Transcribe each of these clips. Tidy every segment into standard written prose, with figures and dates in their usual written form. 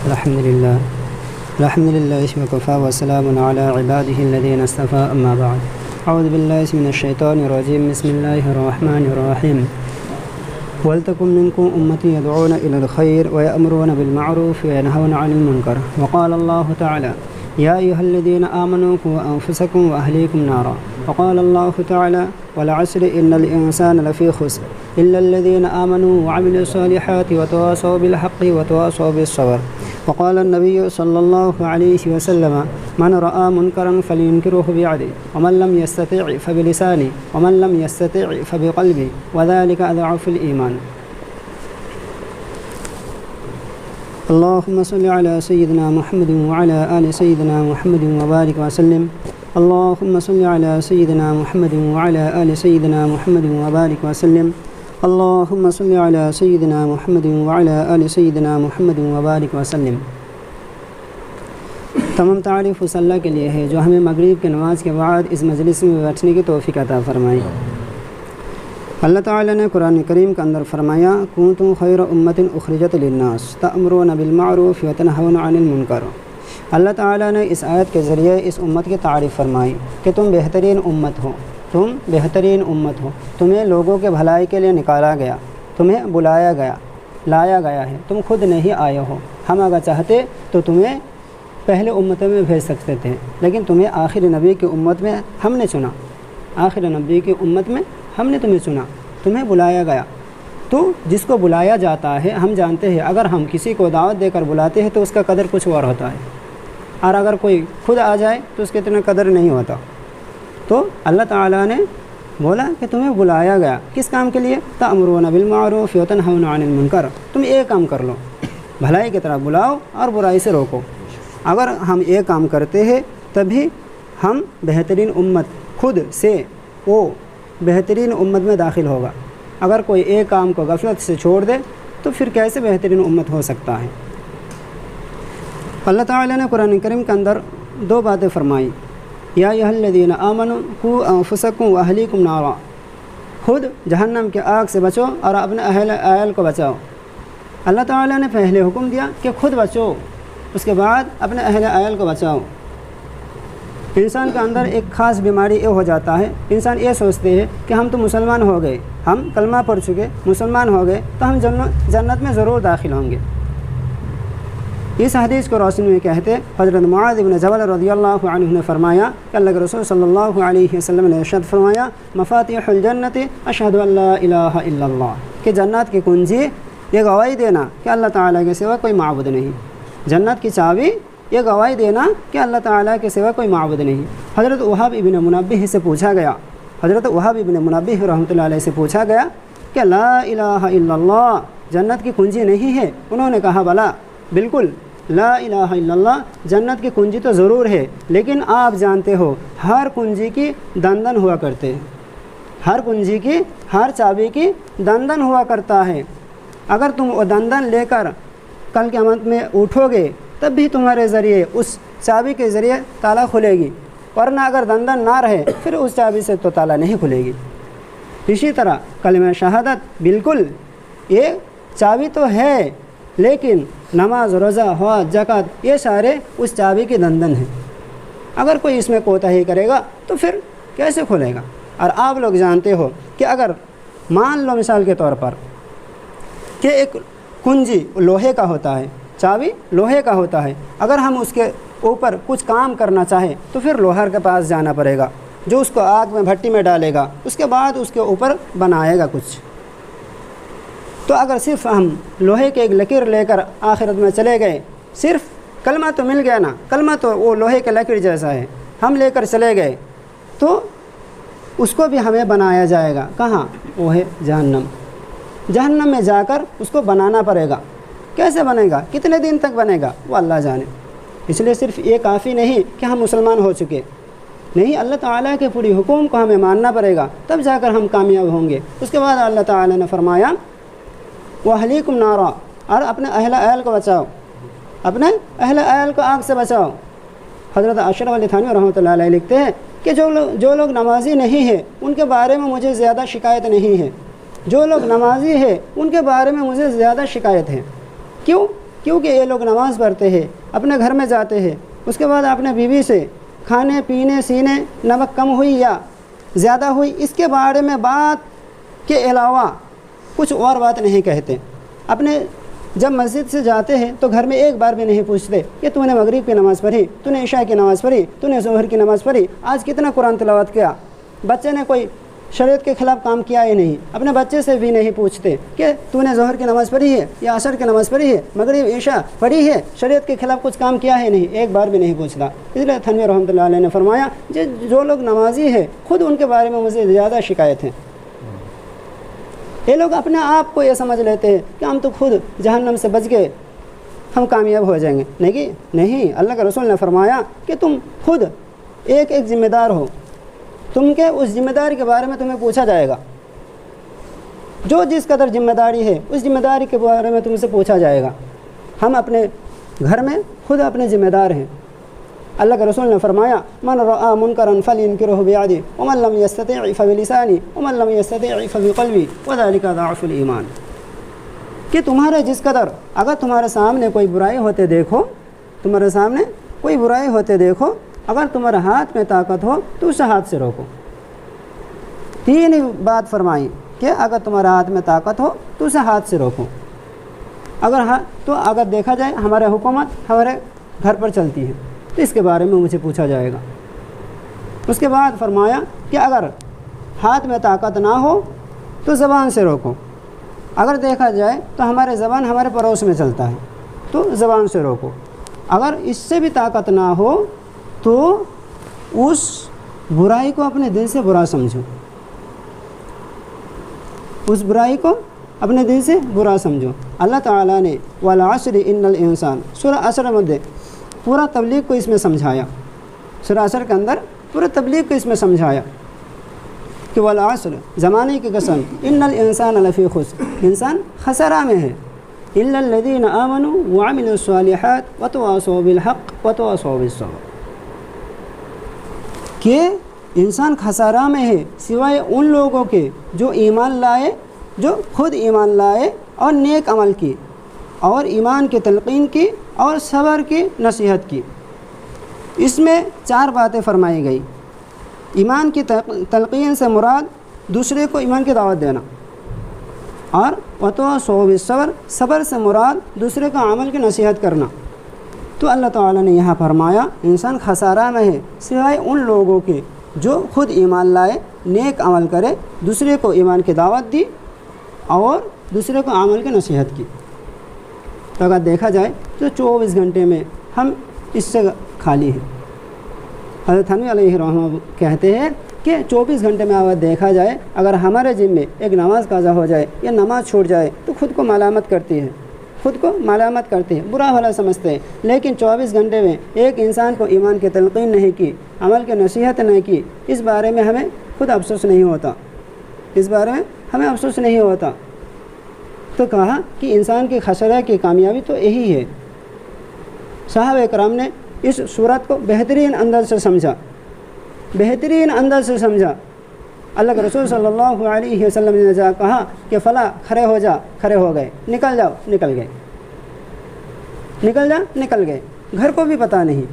الحمد لله وكفى وسلام على عباده الذين اصطفى أما بعد أعوذ بالله من الشيطان الرجيم بسم الله الرحمن الرحيم ولتكن منكم أمة يدعون إلى الخير ويأمرون بالمعروف وينهون عن المنكر وقال الله تعالى يا أيها الذين آمنوا قوا أنفسكم وأهليكم نارا وقال الله تعالى والعصر إن الإنسان لفي خسر إلا الذين آمنوا وعملوا الصالحات وتواصوا بالحق وتواصوا بالصبر وقال النبي صلى الله عليه وسلم من رأى منكرا فلينكره بيده ومن لم يستطع فبلسانه ومن لم يستطع فبقلبه وذلك أضعف الإيمان. اللهم صل على سيدنا محمد وعلى آل سيدنا محمد وبارك وسلم. اللهم صل على سيدنا محمد وعلى آل سيدنا محمد وبارك وسلم. اللهم صل على سيدنا محمد وعلى آل سيدنا محمد وبارك وسلم. تمام تعریف اس اللہ کے لیے ہے جو ہمیں مغرب کی نماز کے بعد اس مجلس میں بیٹھنے کی توفیق عطا فرمائی. اللہ تعالیٰ نے قرآن کریم کے اندر فرمایا کنتم خیر امۃ اخرجت للناس تأمرون بالمعروف وتنہون عن المنکر. اللہ تعالیٰ نے اس آیت کے ذریعے اس امت کی تعریف فرمائی کہ تم بہترین امت ہو، تم بہترین امت ہو، تمہیں لوگوں کے بھلائی کے لیے نکالا گیا، تمہیں بلایا گیا، لایا گیا ہے، تم خود نہیں آئے ہو. ہم اگر چاہتے تو تمہیں پہلے امتوں میں بھیج سکتے تھے، لیکن تمہیں آخر نبی کی امت میں ہم نے چنا، آخر نبی کی امت میں ہم نے تمہیں چنا، تمہیں بلایا گیا. تو جس کو بلایا جاتا ہے ہم جانتے ہیں اگر ہم کسی کو دعوت دے کر بلاتے ہیں تو اس کا قدر کچھ اور ہوتا ہے، اور اگر کوئی خود آ جائے تو اس کی اتنا قدر نہیں ہوتا. تو اللہ تعالیٰ نے بولا کہ تمہیں بلایا گیا کس کام کے لیے؟ تأمرون بالمعروف وتنہون عن المنکر. تم ایک کام کر لو، بھلائی کی طرف بلاؤ اور برائی سے روکو. اگر ہم ایک کام کرتے ہیں تبھی ہم بہترین امت خود سے وہ بہترین امت میں داخل ہوگا. اگر کوئی ایک کام کو غفلت سے چھوڑ دے تو پھر کیسے بہترین امت ہو سکتا ہے؟ اللہ تعالیٰ نے قرآن کریم کے اندر دو باتیں فرمائی. یا ایھا الذین آمنوا قوا انفسکم واہلیکم نارا. خود جہنم کے آگ سے بچو اور اپنے اہل عیال کو بچاؤ. اللہ تعالیٰ نے پہلے حکم دیا کہ خود بچو، اس کے بعد اپنے اہل عیال کو بچاؤ. انسان کے اندر ایک خاص بیماری یہ ہو جاتا ہے، انسان یہ سوچتے ہیں کہ ہم تو مسلمان ہو گئے، ہم کلمہ پڑھ چکے، مسلمان ہو گئے تو ہم جنت میں ضرور داخل ہوں گے. اس حدیث کو روشنی میں کہتے حضرت معاذ بن جبل رضی اللہ عنہ نے فرمایا کہ اللہ کے رسول صلی اللہ علیہ وسلم نے ارشاد فرمایا مفاتیح الجنت اشہد ان لا الہ الا اللہ، کہ جنت کی کنجی یہ گواہی دینا کہ اللہ تعالیٰ کے سوا کوئی معبود نہیں. جنت کی چابی یہ گواہی دینا کہ اللہ تعالیٰ کے سوا کوئی معبود نہیں. حضرت وہاب ابن منبہ سے پوچھا گیا، حضرت وہاب ابن منبہ رحمۃ اللہ علیہ سے پوچھا گیا کہ لا الہ الا اللہ جنت کی کنجی نہیں ہے؟ انہوں نے کہا بلا، بالکل لا الہ الا اللہ جنت کی کنجی تو ضرور ہے، لیکن آپ جانتے ہو ہر کنجی کی دندن ہوا کرتے ہیں، ہر کنجی کی، ہر چابی کی دندن ہوا کرتا ہے. اگر تم وہ دندن لے کر کل قیامت میں اٹھو گے تب بھی تمہارے ذریعے اس چابی کے ذریعے تالا کھلے گی، ورنہ اگر دندن نہ رہے پھر اس چابی سے تو تالا نہیں کھلے گی. اسی طرح کلمہ شہادت بالکل یہ چابی تو ہے، لیکن نماز، روزہ، حج، زکوٰۃ یہ سارے اس چابی کی دندن ہیں. اگر کوئی اس میں کوتاہی کرے گا تو پھر کیسے کھلے گا؟ اور آپ لوگ جانتے ہو کہ اگر مان لو مثال کے طور پر کہ ایک کنجی لوہے کا ہوتا ہے، چابی لوہے کا ہوتا ہے، اگر ہم اس کے اوپر کچھ کام کرنا چاہیں تو پھر لوہار کے پاس جانا پڑے گا جو اس کو آگ میں بھٹی میں ڈالے گا، اس کے بعد اس کے اوپر بنائے گا کچھ. تو اگر صرف ہم لوہے کے ایک لکیر لے کر آخرت میں چلے گئے، صرف کلمہ تو مل گیا نا، کلمہ تو وہ لوہے کے لکیر جیسا ہے، ہم لے کر چلے گئے تو اس کو بھی ہمیں بنایا جائے گا. کہاں؟ وہ ہے جہنم. جہنم میں جا کر اس کو بنانا پڑے گا. کیسے بنے گا؟ کتنے دن تک بنے گا؟ وہ اللہ جانے. اس لیے صرف یہ کافی نہیں کہ ہم مسلمان ہو چکے، نہیں، اللہ تعالیٰ کے پوری حکم کو ہمیں ماننا پڑے گا، تب جا کر ہم کامیاب ہوں گے. اس کے بعد اللہ تعالیٰ نے فرمایا وَأَهْلِيكُمْ نَارًا، اور اپنے اہل عیال کو بچاؤ، اپنے اہل عیال کو آگ سے بچاؤ. حضرت اشرف علی تھانوی رحمۃ اللہ علیہ لکھتے ہیں کہ جو لوگ نمازی نہیں ہیں ان کے بارے میں مجھے زیادہ شکایت نہیں ہے، جو لوگ نمازی ہیں ان کے بارے میں مجھے زیادہ شکایت ہے. کیوں؟ کیونکہ یہ لوگ نماز پڑھتے ہیں، اپنے گھر میں جاتے ہیں، اس کے بعد اپنے بیوی سے کھانے پینے سینے نمک کم ہوئی یا زیادہ ہوئی اس کے بارے میں بات کے علاوہ کچھ اور بات نہیں کہتے۔ اپنے جب مسجد سے جاتے ہیں تو گھر میں ایک بار بھی نہیں پوچھتے کہ تو نے مغرب کی نماز پڑھی، تو نے عشاء کی نماز پڑھی، تو نے ظہر کی نماز پڑھی، آج کتنا قرآن تلاوت کیا۔ بچے نے کوئی شریعت کے خلاف کام کیا ہی نہیں، اپنے بچے سے بھی نہیں پوچھتے کہ تو نے ظہر کی نماز پڑھی ہے یا عصر کی نماز پڑھی ہے، مغرب عشاء پڑھی ہے، شریعت کے خلاف کچھ کام کیا ہے نہیں، ایک بار بھی نہیں پوچھتا۔ اس لیے تھنوی رحمۃ اللہ علیہ نے فرمایا جو لوگ نمازی ہیں خود ان کے بارے میں مجھے زیادہ شکایت ہے۔ یہ لوگ اپنے آپ کو یہ سمجھ لیتے ہیں کہ ہم تو خود جہنم سے بچ گئے، ہم کامیاب ہو جائیں گے۔ نہیں، اللہ کے رسول نے فرمایا کہ تم خود ایک ذمہ دار ہو، تم کے اس ذمہ داری کے بارے میں تمہیں پوچھا جائے گا۔ جو جس قدر ذمہ داری ہے اس ذمہ داری کے بارے میں تم سے پوچھا جائے گا۔ ہم اپنے گھر میں خود اپنے ذمہ دار ہیں۔ اللہ کے رسول نے فرمایا من رأى منکرا فلینکرہ بیدہ ومن لم یستطع فبلسانہ ومن لم یستطع فبقلبہ وذلک ضعف الایمان، کہ تمہارے جس قدر اگر تمہارے سامنے کوئی برائی ہوتے دیکھو، اگر تمہارے ہاتھ میں طاقت ہو تو اسے ہاتھ سے روکو۔ تین بات فرمائی کہ اگر تمہارے ہاتھ میں طاقت ہو تو اسے ہاتھ سے روکو۔ اگر دیکھا جائے ہمارے حکومت ہمارے گھر پر چلتی ہے تو اس کے بارے میں مجھے پوچھا جائے گا۔ اس کے بعد فرمایا کہ اگر ہاتھ میں طاقت نہ ہو تو زبان سے روکو۔ اگر دیکھا جائے تو ہمارے زبان ہمارے پڑوس میں چلتا ہے تو زبان سے روکو۔ اگر اس سے بھی طاقت نہ ہو تو اس برائی کو اپنے دل سے برا سمجھو، اس برائی کو اپنے دل سے برا سمجھو۔ اللہ تعالیٰ نے والعصر ان الانسان سورہ عصر میں پورا تبلیغ کو اس میں سمجھایا، سورہ عصر کے اندر پورا تبلیغ کو اس میں سمجھایا کہ والعصر زمانے کی قسم ان الانسان لفی خسر، انسان خسارہ میں ہے، الا الذین آمنوا وعملوا الصالحات وتواصوا بالحق وتواصوا بالصبر، کہ انسان خسارہ میں ہے سوائے ان لوگوں کے جو ایمان لائے، جو خود ایمان لائے اور نیک عمل کی اور ایمان کی تلقین کی اور صبر کی نصیحت کی۔ اس میں 4 باتیں فرمائی گئی۔ ایمان کی تلقین سے مراد دوسرے کو ایمان کی دعوت دینا، اور وتواصوا بالصبر، صبر سے مراد دوسرے کو عمل کی نصیحت کرنا۔ تو اللہ تعالیٰ نے یہاں فرمایا انسان خسارہ میں ہے سوائے ان لوگوں کے جو خود ایمان لائے، نیک عمل کرے، دوسرے کو ایمان کی دعوت دی اور دوسرے کو عمل کی نصیحت کی۔ تو اگر دیکھا جائے تو 24 گھنٹے میں ہم اس سے خالی ہیں۔ حضرت تھنوی علیہ رحمہ کہتے ہیں کہ 24 گھنٹے میں اگر دیکھا جائے، اگر ہمارے ذمہ میں ایک نماز قضا ہو جائے یا نماز چھوٹ جائے تو خود کو ملامت کرتی ہے، برا بھلا سمجھتے ہیں۔ لیکن 24 گھنٹے میں ایک انسان کو ایمان کی تلقین نہیں کی، عمل کی نصیحت نہیں کی، اس بارے میں ہمیں خود افسوس نہیں ہوتا، تو کہا کہ انسان کی خسارہ کی کامیابی تو یہی ہے۔ صحابہ کرام نے اس صورت کو بہترین انداز سے سمجھا۔ اللہ کے رسول صلی اللہ علیہ وسلم نے جا کہا کہ فلاں کھڑے ہو جا، کھڑے ہو گئے، نکل جاؤ، نکل گئے، گھر کو بھی پتہ نہیں،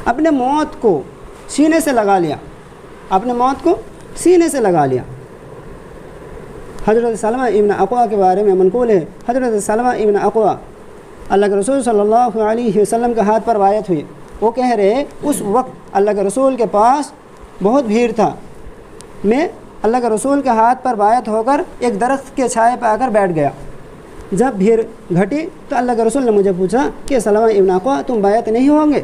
اپنے موت کو سینے سے لگا لیا۔ حضرت سلمہ ابن اقویٰ کے بارے میں منقول ہے، حضرت سلمہ ابن اقویٰ اللہ کے رسول صلی اللہ علیہ وسلم کے ہاتھ پر بیعت ہوئی۔ وہ کہہ رہے اس وقت اللہ کے رسول کے پاس بہت بھیڑ تھا، میں اللہ کے رسول کے ہاتھ پر بیعت ہو کر ایک درخت کے چھائے پہ آ کر بیٹھ گیا۔ جب بھیڑ گھٹی تو اللہ کے رسول نے مجھے پوچھا کہ سلمہ ابن اقویٰ تم بیعت نہیں ہوں گے؟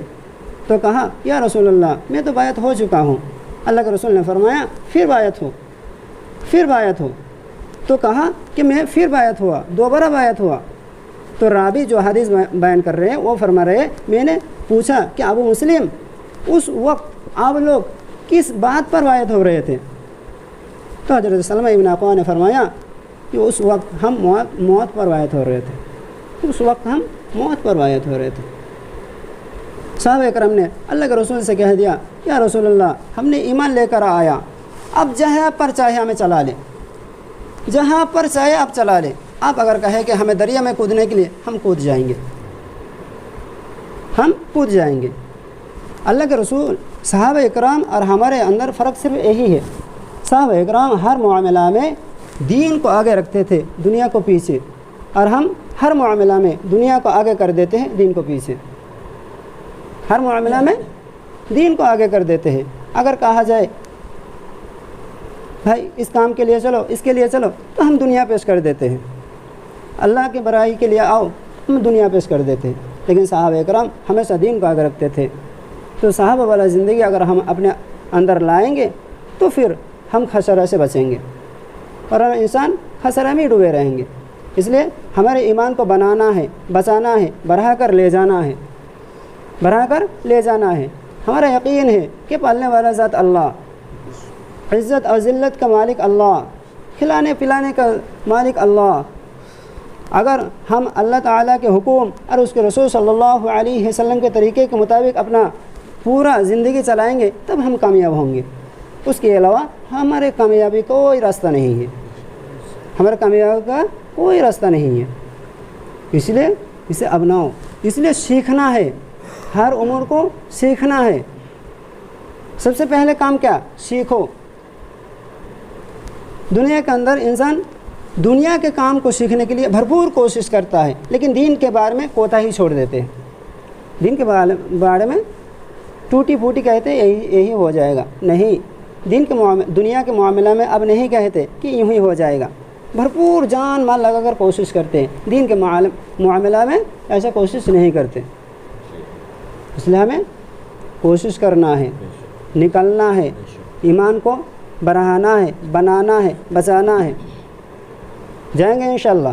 تو کہا یا رسول اللہ میں تو بیعت ہو چکا ہوں۔ اللہ کے رسول نے فرمایا پھر بیعت ہو، تو کہا کہ میں پھر بیعت ہوا، دوبارہ بیعت ہوا۔ تو راوی جو حدیث بیان کر رہے ہیں وہ فرما رہے میں نے پوچھا کہ ابو مسلم اس وقت آپ لوگ کس بات پر بیعت ہو رہے تھے؟ تو حضرت سلمہ ابن اقویٰ نے فرمایا کہ اس وقت ہم موت پر بیعت ہو رہے تھے۔ صحابہ کرام نے اللہ کے رسول سے کہہ دیا یا رسول اللہ ہم نے ایمان لے کر آیا، اب جہاں پر چاہے ہمیں چلا لے، آپ اگر کہیں کہ ہمیں دریا میں کودنے کے لیے، ہم کود جائیں گے، ہم کود جائیں گے۔ اللہ کے رسول، صحابہ اکرام اور ہمارے اندر فرق صرف یہی ہے، صحابہ اکرام ہر معاملہ میں دین کو آگے رکھتے تھے، دنیا کو پیچھے، اور ہم ہر معاملہ میں دنیا کو آگے کر دیتے ہیں، دین کو پیچھے۔ ہر معاملہ میں دین کو آگے کر دیتے ہیں۔ اگر کہا جائے بھائی اس کام کے لیے چلو، اس کے لیے چلو، تو ہم دنیا پیش کر دیتے ہیں۔ اللہ کی برائی کے لیے آؤ، ہم دنیا پیش کر دیتے ہیں۔ لیکن صحابہ اکرام ہمیشہ دین کو آگے رکھتے تھے۔ تو صحابہ والا زندگی اگر ہم اپنے اندر لائیں گے تو پھر ہم خسارہ سے بچیں گے، اور ہم انسان خسارہ میں ڈوبے رہیں گے۔ اس لیے ہمارے ایمان کو بنانا ہے، بچانا ہے، بڑھا کر لے جانا ہے، بڑھا کر لے جانا ہے۔ ہمارا یقین ہے کہ پالنے والا ذات اللہ، عزت اور ذلت کا مالک اللہ، کھلانے پلانے کا مالک اللہ۔ اگر ہم اللہ تعالیٰ کے حکم اور اس کے رسول صلی اللہ علیہ وسلم کے طریقے کے مطابق اپنا پورا زندگی چلائیں گے تب ہم کامیاب ہوں گے۔ اس کے علاوہ ہمارے کامیابی کا کوئی راستہ نہیں ہے، ہمارے کامیابی کا کوئی راستہ نہیں ہے۔ اس لیے اسے اپناؤ، اس لیے سیکھنا ہے، ہر عمر کو سیکھنا ہے۔ سب سے پہلے کام کیا؟ سیکھو۔ دنیا کے اندر انسان دنیا کے کام کو سیکھنے کے لیے بھرپور کوشش کرتا ہے، لیکن دین کے بارے میں کوتاہی چھوڑ دیتے ہیں۔ دین کے بارے میں ٹوٹی پھوٹی کہتے ہیں یہی ہو جائے گا، نہیں۔ دنیا کے معاملہ میں اب نہیں کہتے کہ یوں ہی ہو جائے گا، بھرپور جان مال لگا کر کوشش کرتے ہیں۔ دین کے معاملہ میں ایسا کوشش نہیں کرتے۔ اس لیے ہمیں کوشش کرنا ہے، نکلنا ہے، ایمان کو بڑھانا ہے، بنانا ہے، بچانا ہے۔ جائیں گے انشاءاللہ۔